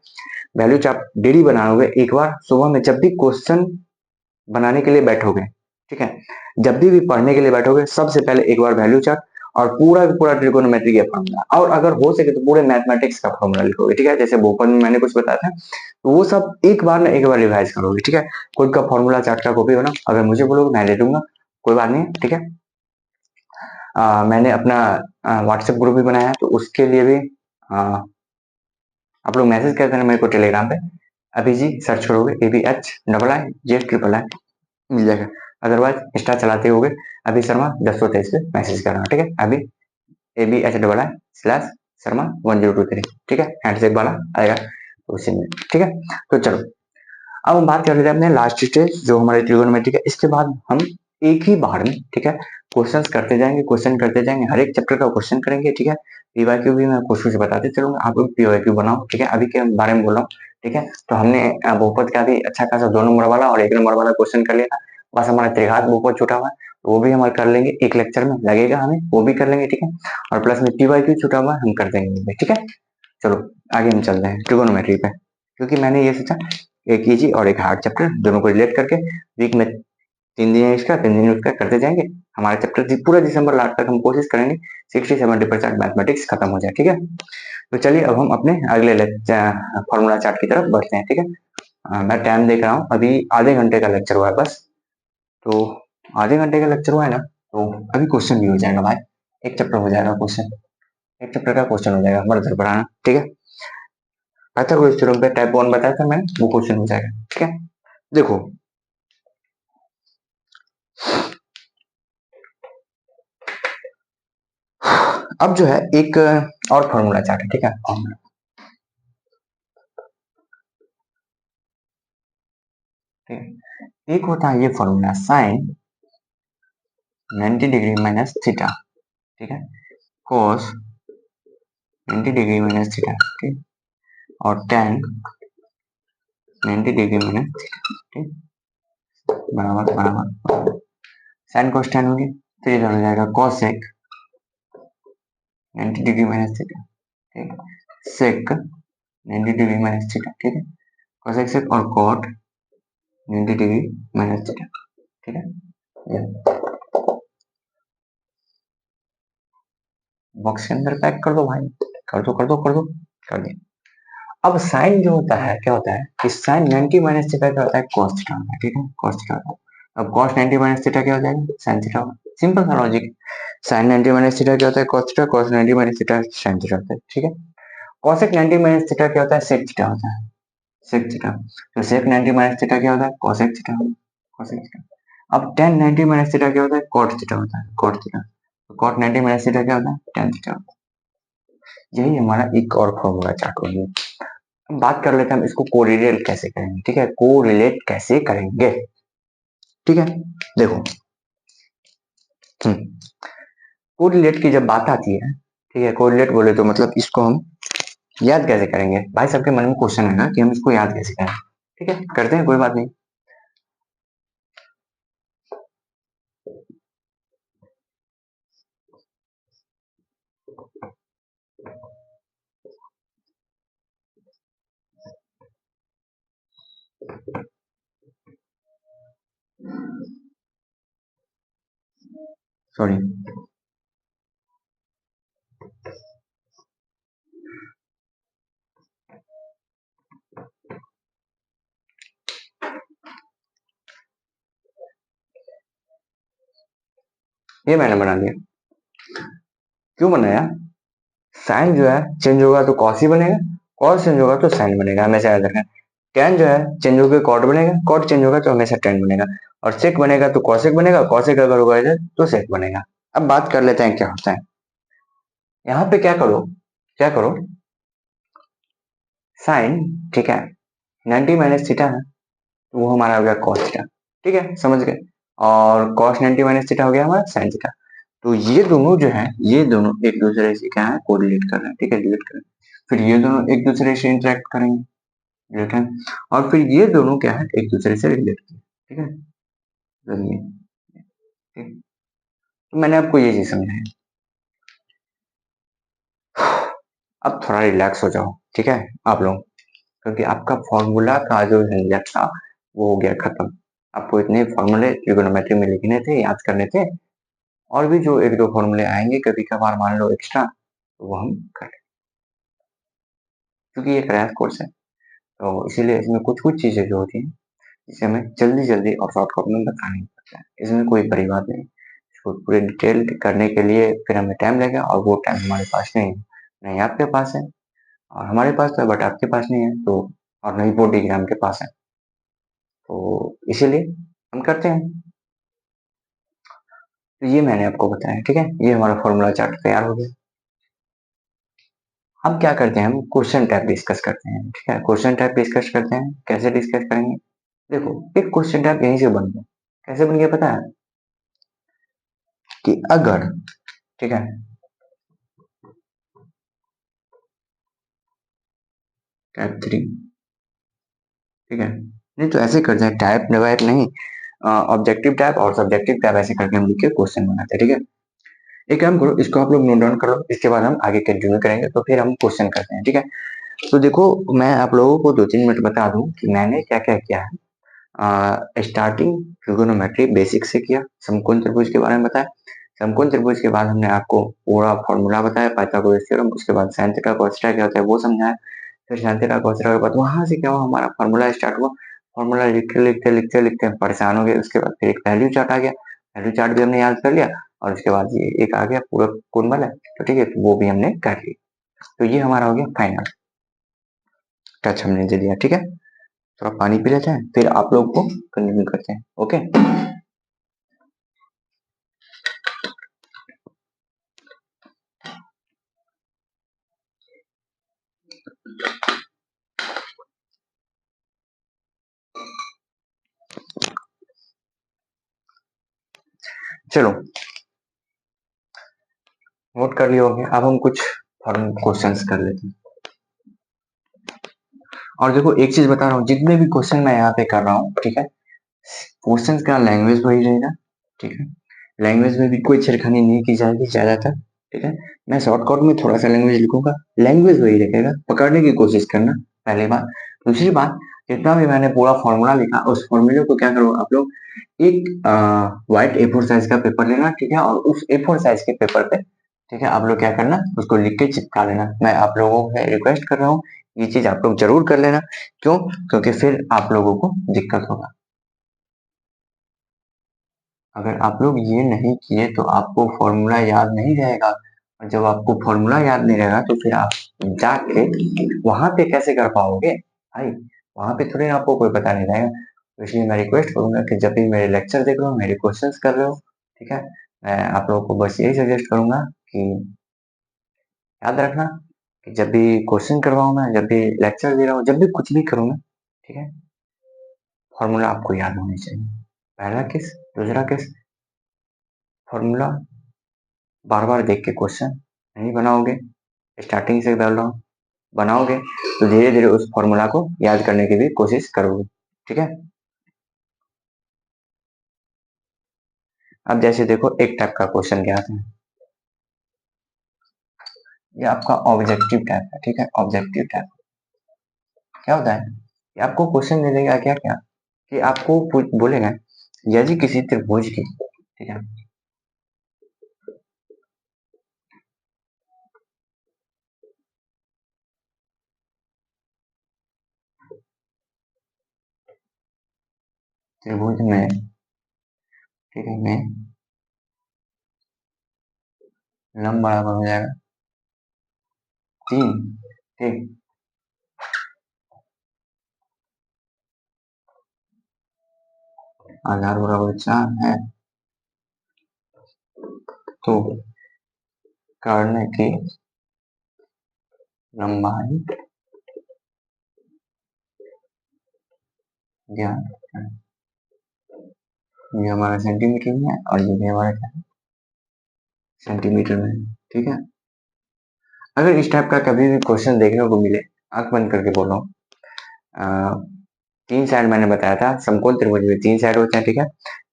Speaker 1: वैल्यू चार्ट डेली बनाओगे, एक बार सुबह में जब भी क्वेश्चन बनाने के लिए बैठोगे, ठीक है, जब भी पढ़ने के लिए बैठोगे, सबसे पहले एक बार वैल्यू चार्ट और पूरा पूरा ट्रिगोनोमेट्री का फॉर्मूला, और अगर हो सके तो पूरे मैथमेटिक्स का फॉर्मूला लिखोगे, ठीक है। जैसे भोपाल में मैंने कुछ बताया था, तो वो सब एक बार ना एक बार रिवाइज करोगे, ठीक है। खुद का फॉर्मूला चार्ट का कॉपी बनाओ, अगर मुझे बोलोगे मैं ले दूंगा, कोई बात नहीं, ठीक है। मैंने अपना व्हाट्सएप ग्रुप भी बनाया है, तो उसके लिए भी आप लोग मैसेज कर देना मेरे को टेलीग्राम पे, अभी जी सर्च करोगे ABHIIJ मिल जाएगा। अदरवाइज इंस्टा चलाते होगे अभी शर्मा 1023 पे मैसेज करना, ठीक है। अभी ABHII/शर्मा 1023, ठीक है, हैंडसेक वाला आएगा तो उसी में, ठीक है। तो चलो अब हम बात कर लेते हैं अपने लास्ट स्टेज जो हमारे ट्रिगोनोमेट्री है। इसके बाद हम एक ही बार में, ठीक है, क्वेश्चंस करते जाएंगे, क्वेश्चन करते जाएंगे, हर एक चैप्टर का क्वेश्चन करेंगे, ठीक है। पीवाईक्यू भी मैं कुछ कुछ बताते चलूंगा, आप लोग पीवाईक्यू बनाओ, ठीक है। अभी के बारे में बोल रहा हूँ ठीक है। तो हमने बहुपद का भी अच्छा खासा 2 नंबर वाला और 1 नंबर वाला क्वेश्चन कर लिया। बस हमारा त्रिघात बहुपद छूटा हुआ है, तो वो भी हम कर लेंगे, एक लेक्चर में लगेगा हमें, वो भी कर लेंगे, ठीक है। और प्लस में पी-वाई-क्यू छूटा हुआ है, हम कर देंगे वो भी, ठीक है। चलो आगे हम चलते हैं ट्रिगोनोमेट्री पे, क्योंकि मैंने ये सोचा एक इजी और एक हार्ड चैप्टर दोनों को रिलेट करके वीक में 3 दिन इसका 3 दिन उसका करते जाएंगे। हमारा चैप्टर पूरा दिसंबर लास्ट तक हम कोशिश करेंगे 60-70% मैथमेटिक्स खत्म हो जाए, ठीक है। तो चलिए अब हम अपने अगले फॉर्मूला चार्ट की तरफ बढ़ते हैं, ठीक है। मैं टाइम देख रहा हूँ, अभी आधे घंटे का लेक्चर हुआ है बस। तो आधे घंटे का लेक्चर हुआ है ना, तो अभी क्वेश्चन भी हो जाएगा भाई, एक चैप्टर हो जाएगा क्वेश्चन, एक चैप्टर का क्वेश्चन हो जाएगा हमारा पढ़ाना, ठीक है। पाइथागोरस थ्योरम पे टाइप 1 बताया था मैंने, वो क्वेश्चन हो जाएगा, ठीक है। देखो अब जो है एक और फॉर्मूला चार्ट है, ठीक है। एक होता है ये formula sine 90 degree minus theta, ठीक है, कोस 90 डिग्री माइनस थीटा, ठीक, और tan 90 डिग्री माइनस थीटा, ठीक, बराबर बराबर साइन कोस tan हो गया, फिर इधर हो जाएगा cosec 90 डिग्री माइनस थीटा, ठीक, sec 90 डिग्री माइनस थीटा, ठीक है, cosec sec और cot 90 डिग्री माइनस थीटा, ठीक है। बॉक्स के अंदर पैक कर दो भाई, कर दो कर दो कर दो, कर दिया। अब साइन जो होता है क्या होता है कि साइन 90 माइनस थीटा क्या होता है, cos थीटा होता है, ठीक है, cos थीटा होता है। अब cos 90 माइनस थीटा क्या हो जाएगा, sin थीटा होगा, सिंपल सा लॉजिक। sin 90 माइनस थीटा क्या होता है, cos theta, cos 90 minus theta sin theta होता है, ठीक है। cosec 90 माइनस थीटा क्या होता है, sec थीटा होता है, sec थीटा। तो sec 90 माइनस थीटा क्या होता है, cosec थीटा होगा, cosec थीटा। अब tan 90 माइनस थीटा क्या होता है, cot थीटा होता है, cot थीटा। तो cot 90 माइनस थीटा क्या होता है, tan थीटा होता है। यही हमारा एक और फॉर्मूला चार्ट हो गया। बात कर लेते हैं हम इसको कोरिलेट कैसे करेंगे, ठीक है, कोरिलेट कैसे करेंगे, ठीक है। देखो कोरिलेट की जब बात आती है, ठीक है, कोरिलेट बोले तो मतलब इसको हम याद कैसे करेंगे, भाई सबके मन में क्वेश्चन है ना कि हम इसको याद कैसे करें, ठीक है, करते हैं कोई बात नहीं। सॉरी, ये मैंने बना दिया। क्यों बनाया, साइन जो है चेंज होगा तो कॉस ही बनेगा, कॉस चेंज होगा तो साइन बनेगा, हमेशा याद रखना। tan जो है चेंज होकर कॉट बनेगा, कॉट चेंज होगा तो हमेशा tan बनेगा, और सेक बनेगा तो कॉसेक बनेगा, कॉसेक अगर होगा इधर तो सेक बनेगा। अब बात कर लेते हैं क्या होता है, यहाँ पे क्या करो, क्या करो, साइन, ठीक है, 90 माइनस थीटा है, तो वो हमारा हो गया cos थीटा, ठीक है, समझ गए। और cos 90 माइनस थीटा हो गया हमारा sin थीटा। तो ये दोनों जो है, ये दोनों एक दूसरे से क्या है, कोरिलेट कर रहे हैं, ठीक है, रिलेट कर रहे हैं। फिर ये दोनों एक दूसरे से इंटरेक्ट करेंगे, रिलेट है, और फिर ये दोनों क्या है, एक दूसरे से रिलेट करेंगे, ठीक है। तो ये ठीक, तो मैंने आपको ये चीज समझाया। अब थोड़ा रिलैक्स हो जाओ, ठीक है आप लोग, क्योंकि आपका फॉर्मूला का जो झंझट था वो हो गया खत्म। आपको इतने फॉर्मूले ट्रिगोनोमेट्री में लिखने थे, याद करने थे, और भी जो एक दो फॉर्मूले आएंगे कभी कभार मान लो एक्स्ट्रा, तो वो हम कर लेंगे, क्योंकि ये क्रैश कोर्स है। तो इसीलिए इसमें कुछ कुछ चीजें जो होती हैं जिसे हमें जल्दी जल्दी और शॉर्टकट में बताना पड़ता है, इसमें कोई बड़ी बात नहीं। इसको पूरे डिटेल करने के लिए फिर हमें टाइम लगेगा, और वो टाइम हमारे पास नहीं है, नहीं आपके पास है, और हमारे पास तो है बट आपके पास नहीं है, तो और नहीं बोर्ड एग्जाम के पास है, तो इसीलिए हम करते हैं। तो ये मैंने आपको बताया, ठीक है, ये हमारा फॉर्मूला चार्ट तैयार हो गया। अब क्या करते हैं, हम क्वेश्चन टाइप डिस्कस करते हैं, ठीक है, क्वेश्चन टाइप डिस्कस करते हैं, कैसे डिस्कस करेंगे, देखो एक क्वेश्चन टाइप यहीं से बन गया, कैसे बन गया पता है, कि अगर, ठीक है, टाइप 3 ठीक है, नहीं तो ऐसे कर जाए टाइप वाइप नहीं, ऑब्जेक्टिव टाइप और सब्जेक्टिव टाइप ऐसे करके हम लिख के क्वेश्चन बनाते हैं। ठीक है, एक काम करो, इसको आप लोग नोट डाउन कर लो, इसके बाद हम आगे कंटिन्यू करेंगे, तो फिर हम क्वेश्चन करते हैं। ठीक है, तो देखो मैं आप लोगों को 2-3 मिनट बता दूं कि मैंने क्या क्या किया है। स्टार्टिंग ट्रिगोनोमेट्री बेसिक से किया, समकोण त्रिभुज के बारे में बताया, समकोण त्रिभुज के बाद हमने आपको पूरा फॉर्मूला बताया पाइथागोरस थ्योरम, उसके बाद sin थीटा cos थीटा क्या होता है वो समझाया, फिर sin थीटा cos थीटा के बाद वहां से क्या हुआ, हमारा फॉर्मूला स्टार्ट हुआ, फॉर्मूला लिखते लिखते लिखते लिखते हम परेशान हो गए, उसके बाद फिर एक वैल्यू चार्ट आ गया, वैल्यू चार्ट भी हमने याद कर लिया, और उसके बाद ये एक आ गया पूरा कोण वाला, तो ठीक है, तो वो भी हमने कर लिया, तो ये हमारा हो गया फाइनल टच हमने दे दिया। ठीक है, थोड़ा पानी पी लेते हैं, फिर आप लोग को कंटिन्यू करते हैं। ओके, चलो नोट कर लिए होंगे, अब हम कुछ क्वेश्चंस कर लेते हैं। और देखो एक चीज बता रहा हूँ, जितने भी क्वेश्चन मैं यहाँ पे कर रहा हूँ, ठीक है, क्वेश्चन का लैंग्वेज वही रहेगा। ठीक है, लैंग्वेज में भी कोई छेड़खानी नहीं की जाएगी ज्यादातर। ठीक है, मैं शॉर्टकट में थोड़ा सा लैंग्वेज लिखूंगा, लैंग्वेज वही रखेगा, पकड़ने की कोशिश करना, पहली बात। दूसरी बात, जितना भी मैंने पूरा फॉर्मूला लिखा उस फॉर्मूले को क्या करो आप लोग, एक व्हाइट A4 साइज का पेपर लेना, ठीक है, और उस A4 साइज के पेपर पे, ठीक है, आप लोग क्या करना, उसको लिख के चिपका लेना। मैं आप लोगों से रिक्वेस्ट कर रहा हूँ, ये चीज आप लोग जरूर कर लेना। क्यों? क्योंकि फिर आप लोगों को दिक्कत होगा। अगर आप लोग ये नहीं किए तो आपको फॉर्मूला याद नहीं रहेगा, और जब आपको फॉर्मूला याद नहीं रहेगा तो फिर आप जाके वहां पे कैसे कर पाओगे भाई, वहां पे थोड़ी ना आपको कोई पता नहीं रहेगा। तो इसलिए मैं रिक्वेस्ट करूंगा कि जब भी मेरे लेक्चर देख रहे हो, मेरे क्वेश्चंस कर रहे हो, ठीक है, मैं आप लोगों को बस यही सजेस्ट करूंगा कि याद रखना कि जब भी क्वेश्चन करवाऊँ मैं, जब भी लेक्चर दे रहा हूँ, जब भी कुछ भी करूँ मैं, ठीक है, फॉर्मूला आपको याद होनी चाहिए। पहला केस, दूसरा केस, फॉर्मूला बार बार देख के क्वेश्चन नहीं बनाओगे, स्टार्टिंग से बोल रहा हूँ, बनाओगे तो धीरे धीरे उस फॉर्मूला को याद करने की भी कोशिश करोगे। ठीक है, अब जैसे देखो एक टाइप का क्वेश्चन क्या आता है, ये आपका ऑब्जेक्टिव टाइप है। ठीक है, ऑब्जेक्टिव टाइप क्या होता है, कि आपको क्वेश्चन दे देगा क्या क्या, कि आपको बोलेगा यदि किसी त्रिभुज की, ठीक है, त्रिभुज में, ठीक है, में लंब बराबर हो जाएगा 3, ठीक, आधार बराबर 4 है, तो कर्ण की लंबाई ज्ञात करें। ये हमारा सेंटीमीटर में है और ये भी हमारा क्या है, सेंटीमीटर में है। ठीक है, अगर इस टाइप का कभी भी क्वेश्चन देखने को मिले, आंख बंद करके बोल रहा हूँ, 3 साइड मैंने बताया था, समकोण त्रिभुज में 3 साइड होते हैं, ठीक है,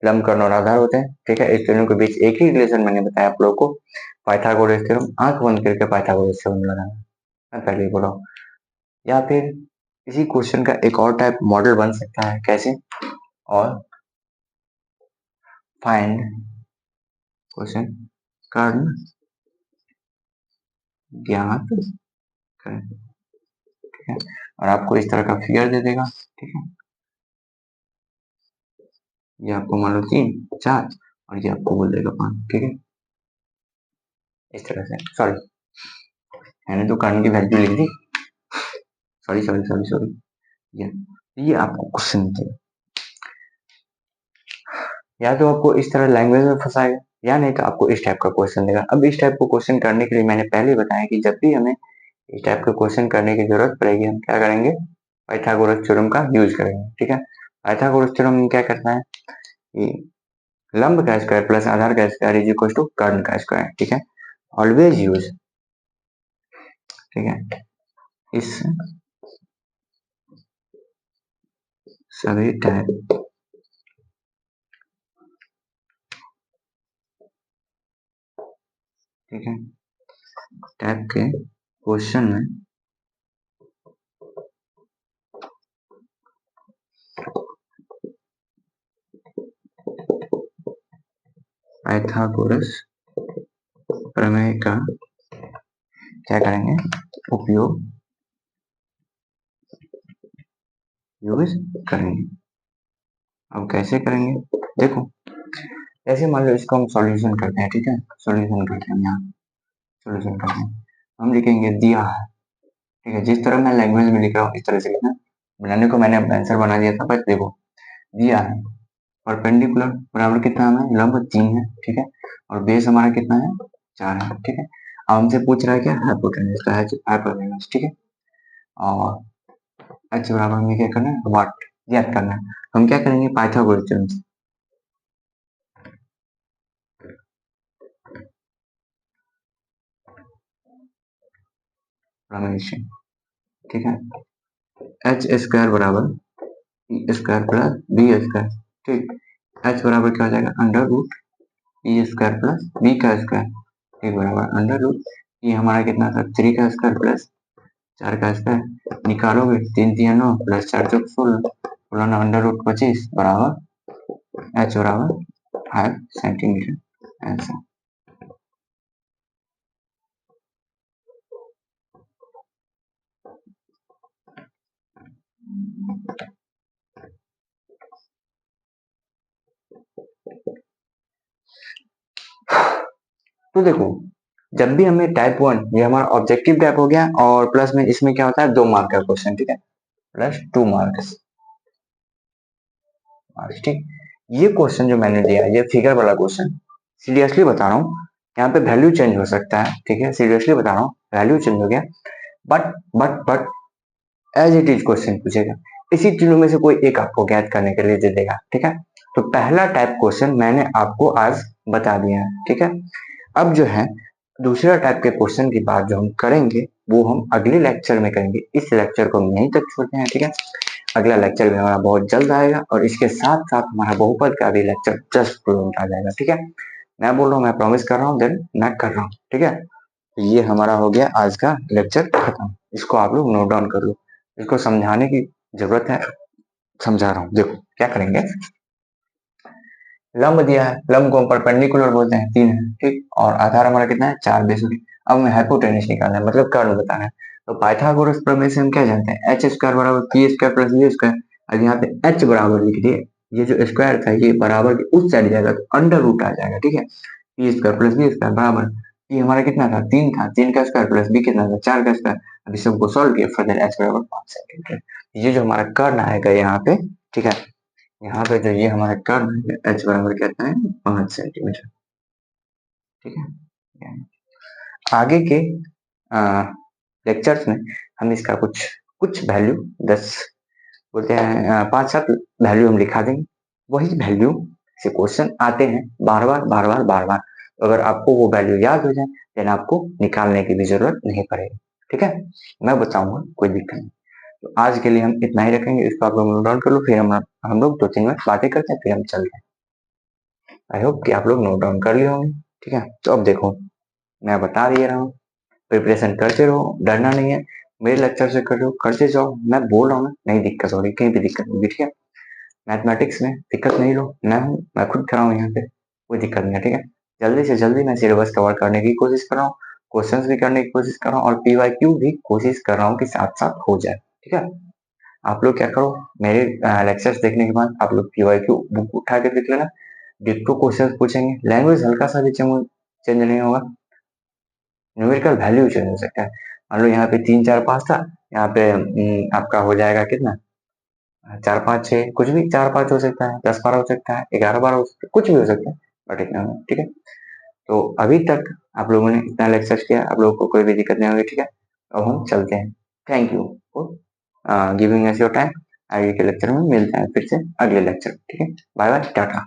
Speaker 1: लंब कर्ण और आधार होते हैं। ठीक है, इस दोनों के बीच एक ही रिलेशन मैंने बताया आप लोगों को, पाइथागोरस थ्योरम, आंख बंद करके पाइथागोरस थ्योरम लगाना, मैं पहले ही बोला हूँ। या फिर इसी क्वेश्चन का एक और टाइप मॉडल बन सकता है, कैसे, और फाइंड क्वेश्चन कर्ण ज्ञात करें। ठीक है, और आपको इस तरह का फिगर दे देगा। ठीक है, ये आपको मान लो 3 4 और ये आपको बोल देगा 5। ठीक है, इस तरह से, सॉरी मैंने तो कर्ण की वैल्यू लिख दी, सॉरी सॉरी सॉरी सॉरी, ये आपको क्वेश्चन देगा, या तो आपको इस तरह लैंग्वेज में फंसाएगा, या नहीं तो आपको इस टाइप का क्वेश्चन देगा। अब इस टाइप को क्वेश्चन करने के लिए मैंने पहले ही बताया कि जब भी हमें इस टाइप का क्वेश्चन करने की जरूरत पड़ेगी, हम क्या करेंगे, पाइथागोरस थ्योरम का यूज करेंगे। ठीक है, पाइथागोरस थ्योरम क्या करता है कि लंब का स्क्वायर प्लस आधार का स्क्वायर इज इक्वल टू कर्ण का स्क्वायर। ठीक है, ऑलवेज यूज, ठीक है, इस सभी टाइप ठीक है टाइप के क्वेश्चन में पाइथागोरस प्रमेय का क्या करेंगे उपयोग यूज करेंगे। अब कैसे करेंगे देखो, जैसे मान लो इसको हम सॉल्यूशन करते हैं, ठीक है सॉल्यूशन करते हैं, यहाँ सॉल्यूशन करते हैं, हम लिखेंगे दिया है, ठीक है जिस तरह मैं लैंग्वेज में लिख रहा हूँ इस तरह से लिखना, बनाने को मैंने आंसर बना दिया था, बस देखो दिया है परपेंडिकुलर बराबर कितना है लंब 3 है, ठीक है और बेस हमारा कितना है 4 है, ठीक है। अब हमसे पूछ रहा है क्या हाइपोटेन्यूज का हाइपोटेन्यूज, ठीक है और h बराबर हमें क्या करना है वाट याद करना है। हम क्या करेंगे पाइथागोरस थ्योरम से, ठीक है h स्क्वायर बराबर e square plus B square, ठीक h बराबर क्या हो जाएगा under root e square plus B का स्क्वायर, ठीक बराबर अंडर रूट ये हमारा कितना था 3 का स्क्वायर प्लस 4 का स्क्वायर, निकालोगे 3 3 9 प्लस 4 चौक 16 16 अंडर रूट 25 बराबर h बराबर 5 सेंटीमीटर आंसर। तो देखो जब भी हमें टाइप 1 ये हमारा ऑब्जेक्टिव टाइप हो गया और प्लस में इसमें क्या होता है 2 मार्क का क्वेश्चन, ठीक है प्लस 2 मार्क्स, ठीक ये क्वेश्चन जो मैंने दिया ये फिगर वाला क्वेश्चन, सीरियसली बता रहा हूँ यहाँ पे वैल्यू चेंज हो सकता है, ठीक है सीरियसली बता रहा हूँ वैल्यू चेंज हो गया, but as it is question पूछेगा, इसी तीनों में से कोई एक आपको ज्ञात करने के लिए दे देगा, ठीक है। तो पहला टाइप क्वेश्चन मैंने आपको आज बता दिया है, ठीक है। अब जो है दूसरा टाइप के क्वेश्चन की बात जो हम करेंगे वो हम अगले लेक्चर में करेंगे, इस लेक्चर को हम यहीं तक छोड़ते हैं, ठीक है अगला लेक्चर भी हमारा बहुत जल्द आएगा और इसके साथ साथ हमारा बहुपद का भी लेक्चर जस्ट तुरंत आ जाएगा, ठीक है मैं बोल रहा हूँ मैं प्रॉमिस कर रहा हूँ देन मैं कर रहा हूँ, ठीक है। ये हमारा हो गया आज का लेक्चर खत्म, इसको आप लोग नोट डाउन कर लो, इसको समझाने की जरूरत है, समझा रहा हूँ देखो क्या करेंगे। लंब दिया है, लंब को हम परपेंडिकुलर बोलते हैं 3 है, ठीक और आधार हमारा कितना है 4 बेसुरी। अब हमें हाइपोटेन्यूज निकालना है मतलब कर्ण बताना है, तो पाइथागोरस प्रमेय से हम क्या जानते हैं एच स्क्वायर बराबर P square plus B square. अब यहाँ पे एच बराबर लिख दिए, ये जो स्क्वायर था ये बराबर के उस साइड जाएगा तो अंडर रूट आ जाएगा, ठीक है P square plus B square बराबर ये हमारा कितना था 3 था, 3 का स्क्वायर प्लस बी कितना था 4 का स्क्वायर। अभी सबको सॉल्व किया फर्दर एच बराबर 5 सेंटीमीटर, ये जो हमारा कर्ण आएगा यहाँ पे, ठीक है यहाँ पे जो ये हमारा कर्ण है एच बराबर कहता है 5 सेंटीमीटर, ठीक है। आगे के लेक्चर्स में हम इसका कुछ कुछ वैल्यू 10 बोलते हैं 5-7 वैल्यू हम लिखा देंगे, वही वैल्यू से क्वेश्चन आते हैं बार बार बार बार बार बार, तो अगर आपको वो वैल्यू याद हो जाए देन आपको निकालने की भी जरूरत नहीं पड़ेगी, ठीक है मैं बताऊंगा कोई दिक्कत नहीं। तो आज के लिए हम इतना ही रखेंगे, इसको आप लोग नोट डाउन कर लो, फिर हम लोग 2-3 मिनट बातें करते हैं फिर हम चलते हैं। आई होप कि आप लोग नोट डाउन कर लिए होंगे, ठीक है तो अब देखो मैं बता दे रहा हूँ प्रिपरेशन करते रहो, डरना नहीं है, मेरे लेक्चर से कर रहे हो करते जाओ, मैं बोल रहा हूँ ना नहीं दिक्कत हो रही कहीं भी दिक्कत होगी, ठीक है मैथमेटिक्स में दिक्कत नहीं लो, मैं हूँ मैं खुद खड़ा हूँ यहाँ पे कोई दिक्कत नहीं है, ठीक है जल्दी से जल्दी मैं सिलेबस कवर करने की कोशिश कर रहा हूँ, क्वेश्चंस भी करने की कोशिश कर रहा हूँ और PYQ भी कोशिश कर रहा हूँ कि साथ साथ हो जाए, ठीक है। आप लोग क्या करो मेरे लेक्चर्स देखने के बाद आप लोग PYQ बुक उठा के देख लेना, डिट्टो क्वेश्चन पूछेंगे, लैंग्वेज हल्का सा भी चेंज नहीं होगा, न्यूमेरिकल वैल्यू चेंज हो सकता है, मान लो यहाँ पे 3 4 5 था, यहाँ पे आपका हो जाएगा कितना 4 5 6 कुछ भी 4 5 हो सकता है 10 12 हो सकता है 11 12 हो सकता है कुछ भी हो सकता है, बट इतना हो, ठीक है। तो अभी तक आप लोगों ने इतना लेक्चर किया, आप लोगों को कोई भी दिक्कत नहीं होगी, ठीक है अब हम चलते हैं। Thank you for giving us your time, आगे के लेक्चर में मिलते हैं फिर से अगले लेक्चर, ठीक है बाय बाय टाटा।